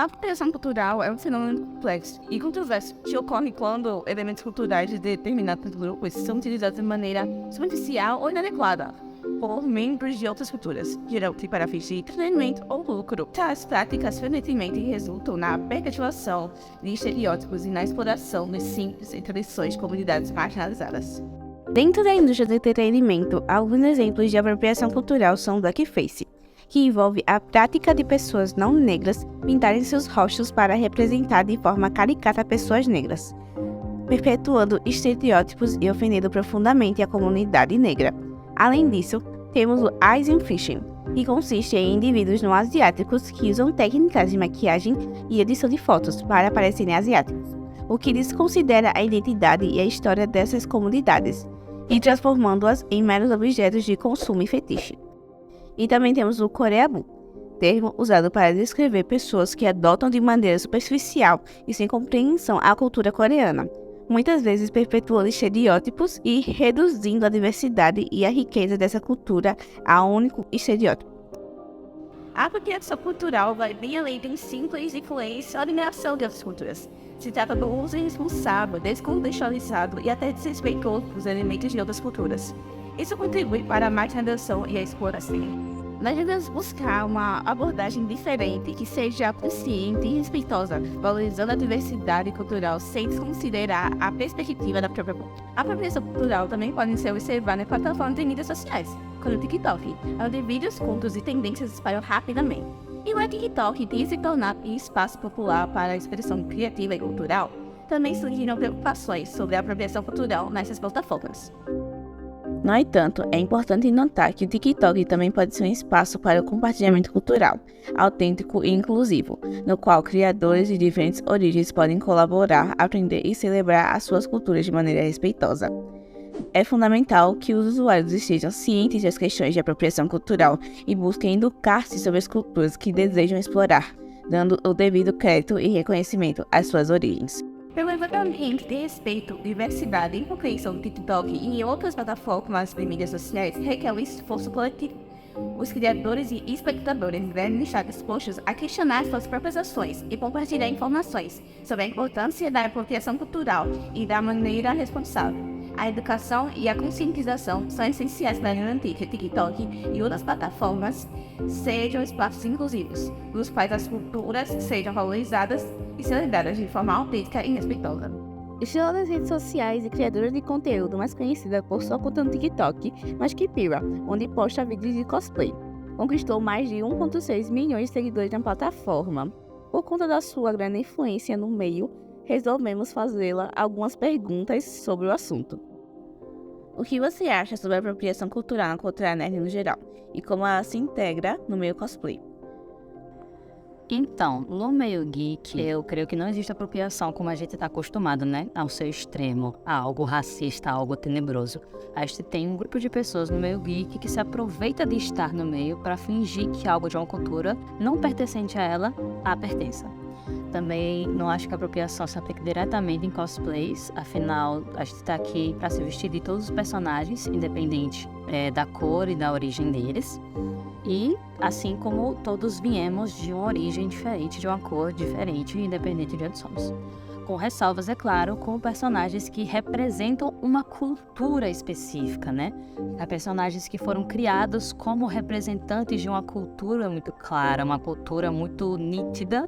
A apropriação cultural é um fenômeno complexo e controverso que ocorre quando elementos culturais de determinados grupos são utilizados de maneira superficial ou inadequada por membros de outras culturas, geralmente para fins de entretenimento ou lucro. Tais práticas frequentemente resultam na perpetuação de estereótipos e na exploração dos símbolos e tradições de comunidades marginalizadas. Dentro da indústria do entretenimento, alguns exemplos de apropriação cultural são o blackface, que envolve a prática de pessoas não negras pintarem seus rostos para representar de forma caricata pessoas negras, perpetuando estereótipos e ofendendo profundamente a comunidade negra. Além disso, temos o Asian Fishing, que consiste em indivíduos não asiáticos que usam técnicas de maquiagem e edição de fotos para parecerem asiáticos, o que desconsidera a identidade e a história dessas comunidades, e transformando-as em meros objetos de consumo e fetiche. E também temos o Koreabu, termo usado para descrever pessoas que adotam de maneira superficial e sem compreensão a cultura coreana, muitas vezes perpetuando estereótipos e reduzindo a diversidade e a riqueza dessa cultura a um único estereótipo. A apropriação cultural vai bem além de simples influência ou eliminação de outras culturas. Se trata do uso irresponsável, descontextualizado e até desrespeitoso dos elementos de outras culturas. Isso contribui para a marginalização e a exploração. Nós devemos buscar uma abordagem diferente que seja consciente e respeitosa, valorizando a diversidade cultural sem desconsiderar a perspectiva da própria cultura. A apropriação cultural também pode ser observada em plataformas de mídias sociais, como o TikTok, onde vídeos curtos e tendências se espalham rapidamente. E o TikTok tem se tornado um espaço popular para a expressão criativa e cultural. Também surgiram preocupações sobre a apropriação cultural nessas plataformas. No entanto, é importante notar que o TikTok também pode ser um espaço para o compartilhamento cultural, autêntico e inclusivo, no qual criadores de diferentes origens podem colaborar, aprender e celebrar as suas culturas de maneira respeitosa. É fundamental que os usuários estejam cientes das questões de apropriação cultural e busquem educar-se sobre as culturas que desejam explorar, dando o devido crédito e reconhecimento às suas origens. Pelo levantamento de respeito, diversidade e compreensão do TikTok e em outras plataformas de mídias sociais requer um esforço coletivo. Os criadores e espectadores devem estar dispostos a questionar suas próprias ações e compartilhar informações sobre a importância da apropriação cultural e da maneira responsável. A educação e a conscientização são essenciais para garantir que o TikTok e outras plataformas sejam espaços inclusivos, nos quais as culturas sejam valorizadas e celebradas de forma autêntica e respeitosa. Estrela das redes sociais e criadora de conteúdo mais conhecida por sua conta no TikTok, Mashkipira, onde posta vídeos de cosplay. Conquistou mais de 1,6 milhões de seguidores na plataforma. Por conta da sua grande influência no meio, resolvemos fazê-la algumas perguntas sobre o assunto. O que você acha sobre a apropriação cultural na cultura nerd no geral? E como ela se integra no meio cosplay? Então, no meio geek, eu creio que não existe apropriação como a gente está acostumado, né? Ao seu extremo, a algo racista, a algo tenebroso. A gente tem um grupo de pessoas no meio geek que se aproveita de estar no meio para fingir que algo de uma cultura não pertencente a ela, a pertença. Também não acho que a apropriação se aplique diretamente em cosplays, afinal, a gente está aqui para se vestir de todos os personagens, independente da cor e da origem deles. E assim como todos viemos de uma origem diferente, de uma cor diferente, independente de onde somos. Com ressalvas, é claro, com personagens que representam uma cultura específica, né? Há personagens que foram criados como representantes de uma cultura muito clara, uma cultura muito nítida,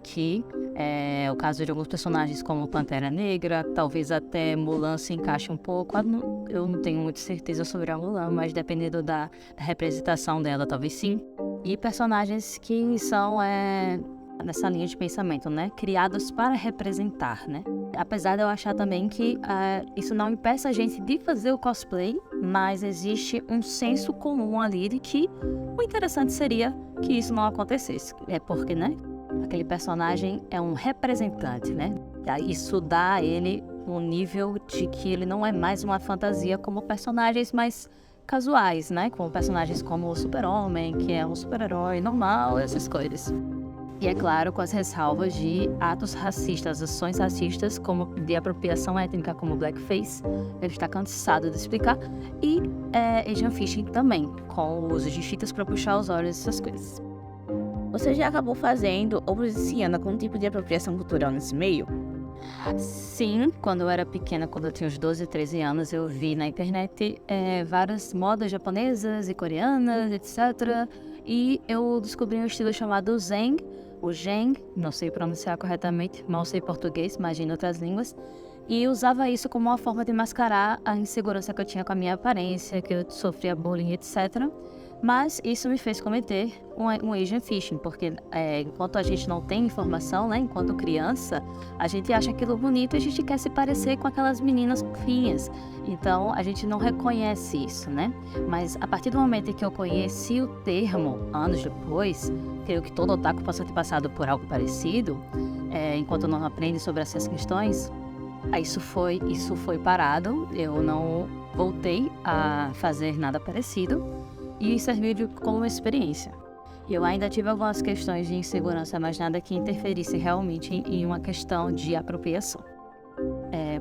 que é o caso de alguns personagens como Pantera Negra, talvez até Mulan se encaixe um pouco. Eu não tenho muita certeza sobre a Mulan, mas dependendo da representação dela, talvez sim. e personagens que são nessa linha de pensamento, né? Criados para representar, né? Apesar de eu achar também que isso não impeça a gente de fazer o cosplay, mas existe um senso comum ali de que o interessante seria que isso não acontecesse. É porque, né? Aquele personagem é um representante, né? Isso dá a ele um nível de que ele não é mais uma fantasia como personagens mais casuais, né? Como personagens como o Super-Homem, que é um super-herói normal, essas coisas. E é claro, com as ressalvas de atos racistas, ações racistas, como de apropriação étnica, como blackface, ele está cansado de explicar, e Asian Fishing também, com o uso de fitas para puxar os olhos, essas coisas. Você já acabou fazendo ou presenciando algum tipo de apropriação cultural nesse meio? Sim, quando eu era pequena, quando eu tinha uns 12, 13 anos, eu vi na internet várias modas japonesas e coreanas, etc. E eu descobri um estilo chamado Zeng, o Zeng, não sei pronunciar corretamente, mal sei português, imagino outras línguas. E usava isso como uma forma de mascarar a insegurança que eu tinha com a minha aparência, que eu sofria bullying, etc. Mas isso me fez cometer um Asian Fishing, porque enquanto a gente não tem informação, né, enquanto criança, a gente acha aquilo bonito e a gente quer se parecer com aquelas meninas fofinhas. Então, a gente não reconhece isso, né? Mas a partir do momento em que eu conheci o termo, anos depois, creio que todo otaku possa ter passado por algo parecido, enquanto não aprende sobre essas questões, isso foi parado, eu não voltei a fazer nada parecido, e serviu como uma experiência. Eu ainda tive algumas questões de insegurança, mas nada que interferisse realmente em uma questão de apropriação.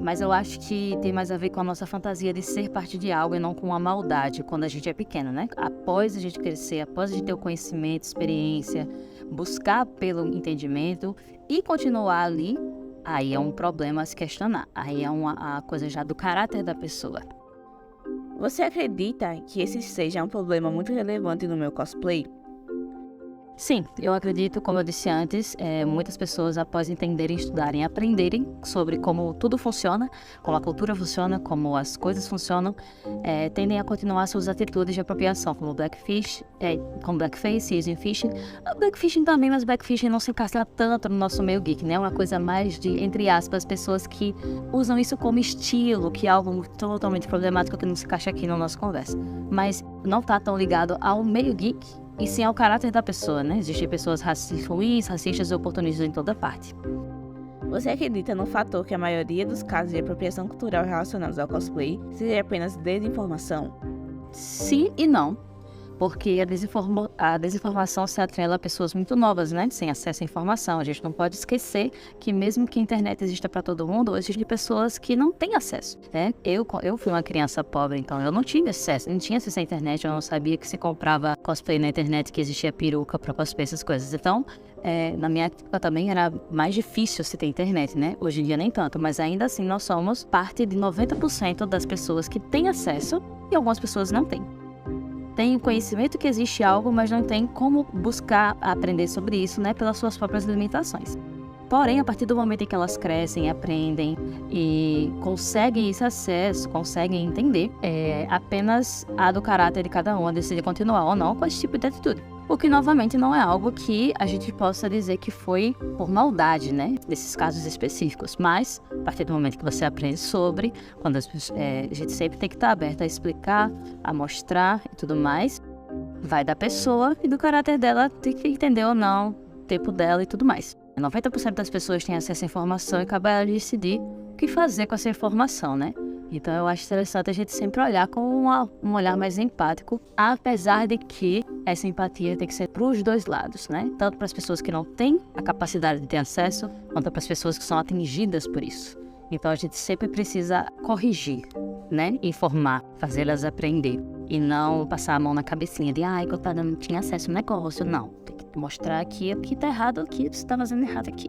Mas eu acho que tem mais a ver com a nossa fantasia de ser parte de algo e não com a maldade quando a gente é pequeno, né? Após a gente crescer, após a gente ter o conhecimento, experiência, buscar pelo entendimento e continuar ali, aí é um problema a se questionar. Aí é a coisa já do caráter da pessoa. Você acredita que esse seja um problema muito relevante no meu cosplay? Sim, eu acredito, como eu disse antes, muitas pessoas, após entenderem, estudarem, aprenderem sobre como tudo funciona, como a cultura funciona, como as coisas funcionam, tendem a continuar suas atitudes de apropriação, como blackface, Asian Fishing. Blackfishing também, mas blackfishing não se encaixa tanto no nosso meio geek, né? É uma coisa mais de, entre aspas, pessoas que usam isso como estilo, que é algo totalmente problemático que não se encaixa aqui na nossa conversa. Mas não está tão ligado ao meio geek, e sim ao caráter da pessoa, né? Existem pessoas ruins, racistas e oportunistas em toda parte. Você acredita no fator que a maioria dos casos de apropriação cultural relacionados ao cosplay seja apenas desinformação? Sim e não. Porque a desinformação se atrela a pessoas muito novas, né? Sem acesso à informação. A gente não pode esquecer que mesmo que a internet exista para todo mundo, existem pessoas que não têm acesso, né? Eu fui uma criança pobre, então eu não tinha acesso à internet, eu não sabia que se comprava cosplay na internet, que existia peruca para cosplay, essas coisas. Então, na minha época também era mais difícil se ter internet, né? Hoje em dia nem tanto, mas ainda assim nós somos parte de 90% das pessoas que têm acesso e algumas pessoas não têm. Tem o conhecimento que existe algo, mas não tem como buscar aprender sobre isso, né, pelas suas próprias limitações. Porém, a partir do momento em que elas crescem, aprendem e conseguem esse acesso, conseguem entender, apenas a do caráter de cada um a decidir continuar ou não com esse tipo de atitude. O que, novamente, não é algo que a gente possa dizer que foi por maldade, né? Nesses casos específicos. Mas, a partir do momento que você aprende sobre, quando a gente sempre tem que estar aberta a explicar, a mostrar e tudo mais, vai da pessoa e do caráter dela ter que entender ou não, o tempo dela e tudo mais. 90% das pessoas têm acesso à informação e cabe a ela decidir o que fazer com essa informação, né? Então eu acho interessante a gente sempre olhar com um olhar mais empático, apesar de que essa empatia tem que ser para os dois lados, né? Tanto para as pessoas que não têm a capacidade de ter acesso, quanto para as pessoas que são atingidas por isso. Então a gente sempre precisa corrigir, né? Informar, fazê-las aprender. E não passar a mão na cabecinha de coitada, não tinha acesso ao negócio. Não, tem que mostrar que aqui tá errado, aqui você tá fazendo errado aqui.